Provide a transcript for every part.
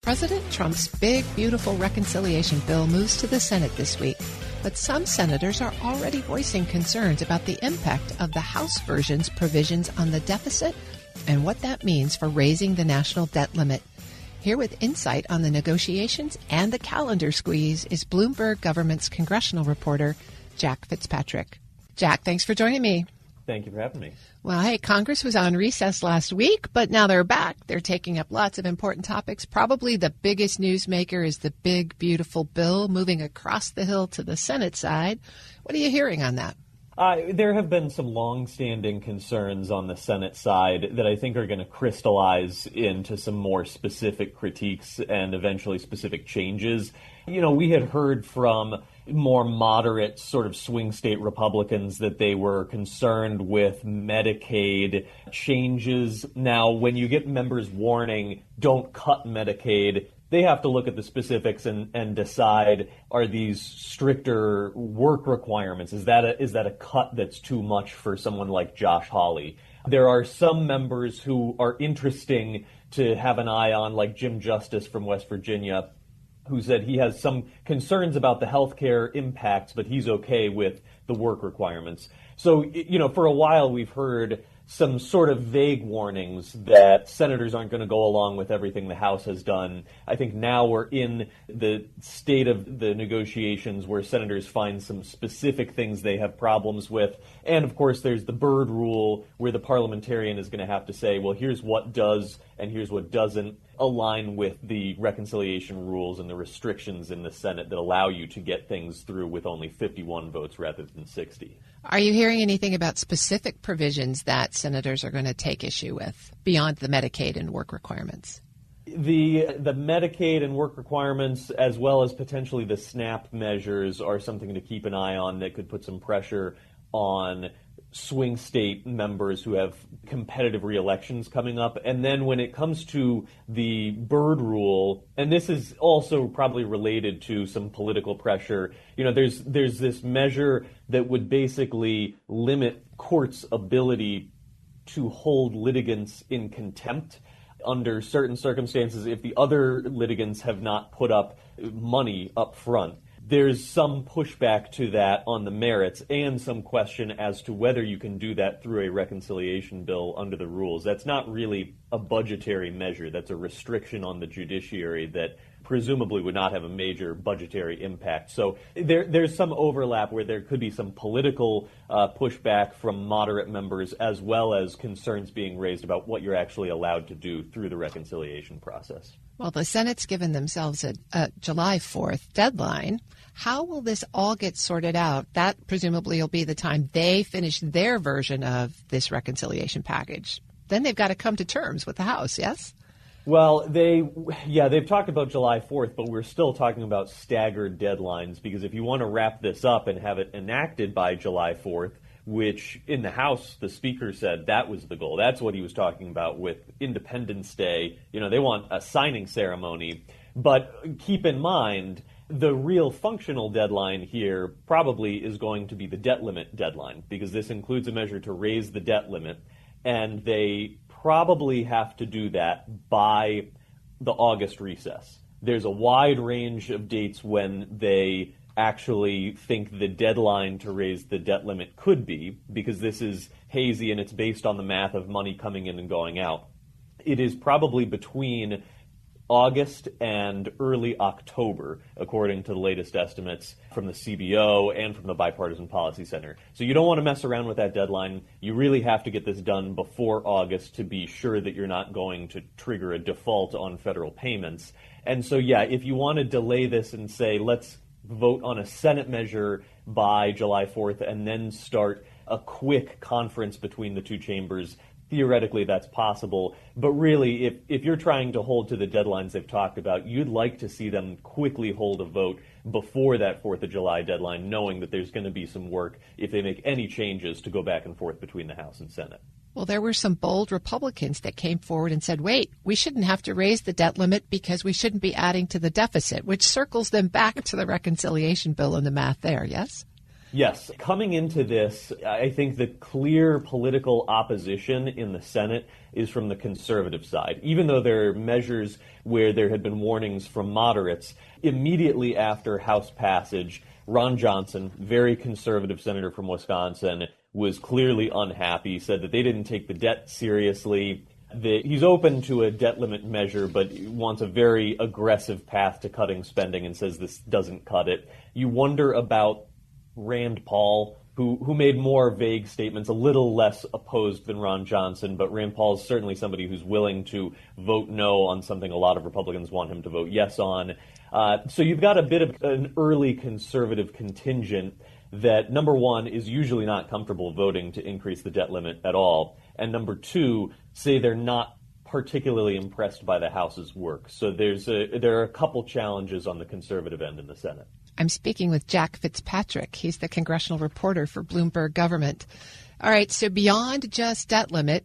President Trump's big, beautiful reconciliation bill moves to the Senate this week, but some senators are already voicing concerns about the impact of the House version's provisions on the deficit and what that means for raising the national debt limit. Here with insight on the negotiations and the calendar squeeze is Bloomberg Government's congressional reporter, Jack Fitzpatrick. Jack, thanks for joining me. Thank you for having me. Well, hey, Congress was on recess last week, but now they're back. They're taking up lots of important topics. Probably the biggest newsmaker is the big, beautiful bill moving across the hill to the Senate side. What are you hearing on that? There have been some longstanding concerns on the Senate side that I think are going to crystallize into some more specific critiques and eventually specific changes. You know, we had heard from more moderate sort of swing state Republicans that they were concerned with Medicaid changes. Now, when you get members warning, don't cut Medicaid, they have to look at the specifics and decide, are these stricter work requirements? Is that a cut that's too much for someone like Josh Hawley? There are some members who are interesting to have an eye on, like Jim Justice from West Virginia, who said he has some concerns about the healthcare impacts, but he's okay with the work requirements. So, you know, for a while we've heard some sort of vague warnings that senators aren't going to go along with everything the House has done. I think now we're in the state of the negotiations where senators find some specific things they have problems with. And, of course, there's the Byrd rule where the parliamentarian is going to have to say, well, here's what does and here's what doesn't align with the reconciliation rules and the restrictions in the Senate that allow you to get things through with only 51 votes rather than 60. Are you hearing anything about specific provisions that senators are going to take issue with beyond the Medicaid and work requirements? The Medicaid and work requirements, as well as potentially the SNAP measures, are something to keep an eye on that could put some pressure on swing state members who have competitive re-elections coming up. And then when it comes to the Byrd rule, and this is also probably related to some political pressure, you know, there's this measure that would basically limit courts' ability to hold litigants in contempt under certain circumstances if the other litigants have not put up money up front. There's some pushback to that on the merits and some question as to whether you can do that through a reconciliation bill under the rules. That's not really a budgetary measure. That's a restriction on the judiciary that presumably would not have a major budgetary impact. So there's some overlap where there could be some political pushback from moderate members as well as concerns being raised about what you're actually allowed to do through the reconciliation process. Well, the Senate's given themselves a July 4th deadline. How will this all get sorted out? That presumably will be the time they finish their version of this reconciliation package. Then they've got to come to terms with the House, yes? Well, they've talked about July 4th, but we're still talking about staggered deadlines because if you want to wrap this up and have it enacted by July 4th, which in the House, the Speaker said that was the goal. That's what he was talking about with Independence Day. You know, they want a signing ceremony. But keep in mind, the real functional deadline here probably is going to be the debt limit deadline because this includes a measure to raise the debt limit. And they probably have to do that by the August recess. There's a wide range of dates when they actually think the deadline to raise the debt limit could be, because this is hazy and it's based on the math of money coming in and going out. It is probably between August and early October, according to the latest estimates from the CBO and from the Bipartisan Policy Center. So you don't want to mess around with that deadline. You really have to get this done before August to be sure that you're not going to trigger a default on federal payments. And so, yeah, if you want to delay this and say, let's vote on a Senate measure by July 4th and then start a quick conference between the two chambers, theoretically that's possible. But really, if you're trying to hold to the deadlines they've talked about, you'd like to see them quickly hold a vote before that 4th of July deadline, knowing that there's going to be some work if they make any changes to go back and forth between the House and Senate. Well, there were some bold Republicans that came forward and said, wait, we shouldn't have to raise the debt limit because we shouldn't be adding to the deficit, which circles them back to the reconciliation bill and the math there, yes? Yes. Coming into this, I think the clear political opposition in the Senate is from the conservative side. Even though there are measures where there had been warnings from moderates, immediately after House passage, Ron Johnson, very conservative senator from Wisconsin, was clearly unhappy, said that they didn't take the debt seriously. He's open to a debt limit measure, but wants a very aggressive path to cutting spending and says this doesn't cut it. You wonder about Rand Paul, who made more vague statements, a little less opposed than Ron Johnson, but Rand Paul is certainly somebody who's willing to vote no on something a lot of Republicans want him to vote yes on. So you've got a bit of an early conservative contingent that, number one, is usually not comfortable voting to increase the debt limit at all, and number two, say they're not particularly impressed by the House's work. So there are a couple challenges on the conservative end in the Senate. I'm speaking with Jack Fitzpatrick. He's the congressional reporter for Bloomberg Government. All right, so beyond just debt limit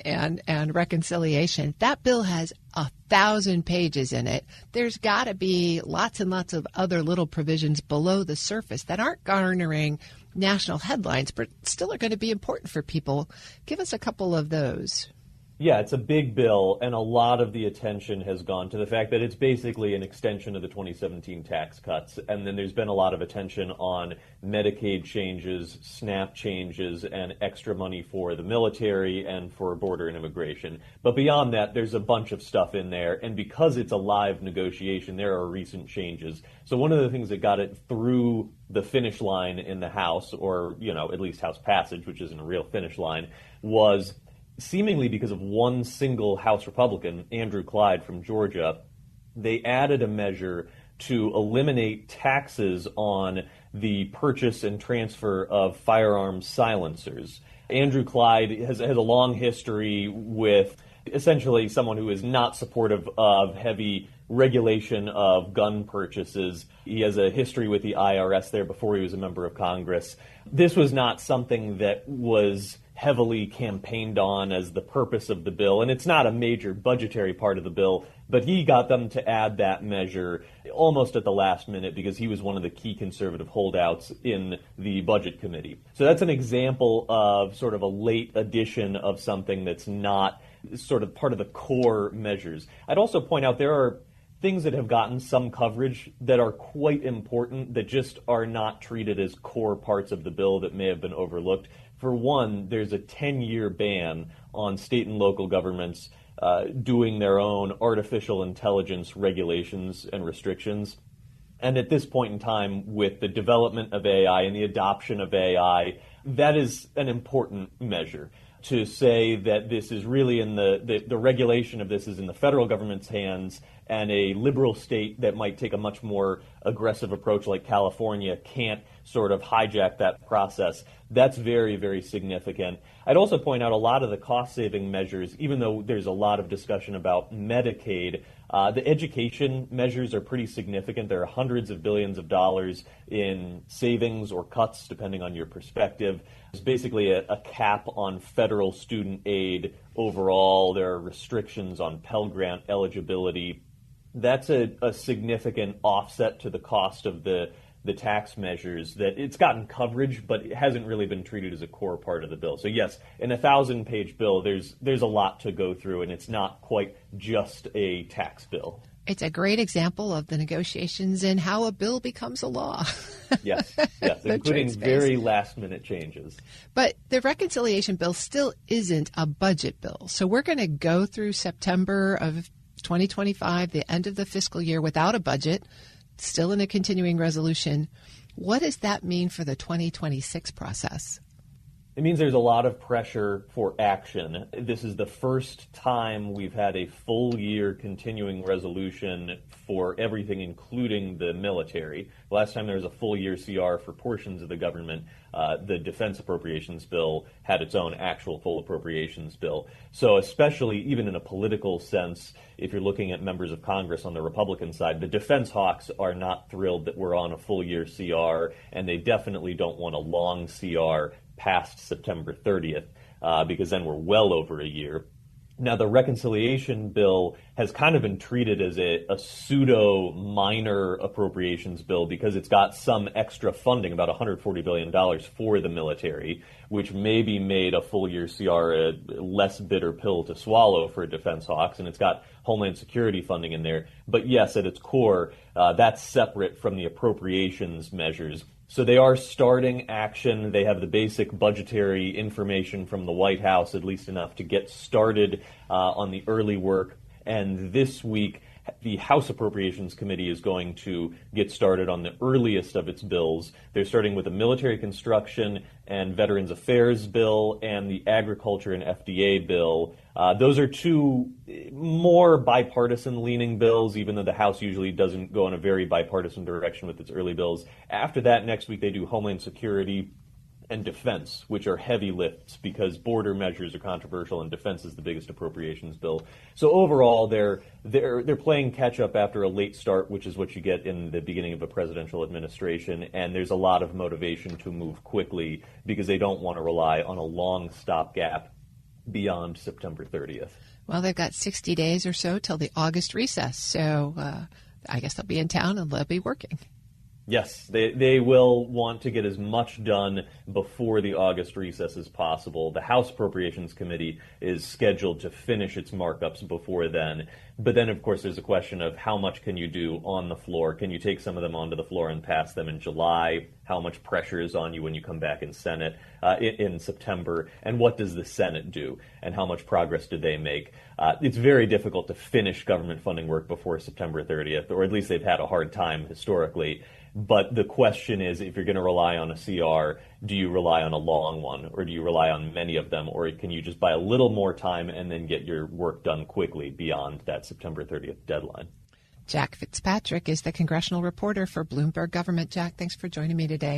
and reconciliation, that bill has 1,000 pages in it. There's got to be lots and lots of other little provisions below the surface that aren't garnering national headlines, but still are going to be important for people. Give us a couple of those. Yeah, it's a big bill, and a lot of the attention has gone to the fact that it's basically an extension of the 2017 tax cuts, and then there's been a lot of attention on Medicaid changes, SNAP changes, and extra money for the military and for border and immigration. But beyond that, there's a bunch of stuff in there, and because it's a live negotiation, there are recent changes. So one of the things that got it through the finish line in the House, or, at least House passage, which isn't a real finish line, was seemingly because of one single House Republican, Andrew Clyde from Georgia. They added a measure to eliminate taxes on the purchase and transfer of firearms silencers. Andrew Clyde has a long history with essentially someone who is not supportive of heavy regulation of gun purchases. He has a history with the IRS there before he was a member of Congress. This was not something that was heavily campaigned on as the purpose of the bill, and it's not a major budgetary part of the bill, but he got them to add that measure almost at the last minute because he was one of the key conservative holdouts in the Budget Committee. So that's an example of sort of a late addition of something that's not sort of part of the core measures. I'd also point out there are things that have gotten some coverage that are quite important that just are not treated as core parts of the bill that may have been overlooked. For one, there's a 10-year ban on state and local governments doing their own artificial intelligence regulations and restrictions. And at this point in time, with the development of AI and the adoption of AI, that is an important measure. To say that this is really in the regulation of this is in the federal government's hands, and a liberal state that might take a much more aggressive approach like California can't sort of hijack that process. That's very, very significant. I'd also point out a lot of the cost-saving measures, even though there's a lot of discussion about Medicaid, the education measures are pretty significant. There are hundreds of billions of dollars in savings or cuts, depending on your perspective. There's basically a cap on federal student aid overall. There are restrictions on Pell Grant eligibility. That's a significant offset to the cost of the tax measures that it's gotten coverage, but it hasn't really been treated as a core part of the bill. So yes, in a 1,000-page bill, there's a lot to go through, and it's not quite just a tax bill. It's a great example of the negotiations and how a bill becomes a law. Yes, including very last-minute changes. But the reconciliation bill still isn't a budget bill. So we're going to go through September of 2025, the end of the fiscal year, without a budget, still in a continuing resolution. What does that mean for the 2026 process? It means there's a lot of pressure for action. This is the first time we've had a full year continuing resolution for everything, including the military. The last time there was a full year CR for portions of the government, the defense appropriations bill had its own actual full appropriations bill. So especially even in a political sense, if you're looking at members of Congress on the Republican side, the defense hawks are not thrilled that we're on a full year CR, and they definitely don't want a long CR past September 30th, because then we're well over a year. Now, the reconciliation bill has kind of been treated as a pseudo minor appropriations bill because it's got some extra funding, about $140 billion for the military, which maybe made a full year CR a less bitter pill to swallow for defense hawks. And it's got Homeland Security funding in there. But yes, at its core, that's separate from the appropriations measures. So they are starting action. They have the basic budgetary information from the White House, at least enough to get started on the early work. And this week, the House Appropriations Committee is going to get started on the earliest of its bills. They're starting with the Military Construction and Veterans Affairs bill and the Agriculture and FDA bill. Those are two more bipartisan-leaning bills, even though the House usually doesn't go in a very bipartisan direction with its early bills. After that, next week, they do Homeland Security and defense, which are heavy lifts because border measures are controversial and defense is the biggest appropriations bill. So overall, they're playing catch up after a late start, which is what you get in the beginning of a presidential administration. And there's a lot of motivation to move quickly because they don't want to rely on a long stopgap beyond September 30th. Well, they've got 60 days or so till the August recess. So I guess they'll be in town and they'll be working. Yes, they will want to get as much done before the August recess as possible. The House Appropriations Committee is scheduled to finish its markups before then. But then, of course, there's a question of how much can you do on the floor? Can you take some of them onto the floor and pass them in July? How much pressure is on you when you come back in Senate in September? And what does the Senate do? And how much progress do they make? It's very difficult to finish government funding work before September 30th, or at least they've had a hard time historically. But the question is, if you're going to rely on a CR, do you rely on a long one, or do you rely on many of them, or can you just buy a little more time and then get your work done quickly beyond that September 30th deadline? Jack Fitzpatrick is the congressional reporter for Bloomberg Government. Jack, thanks for joining me today.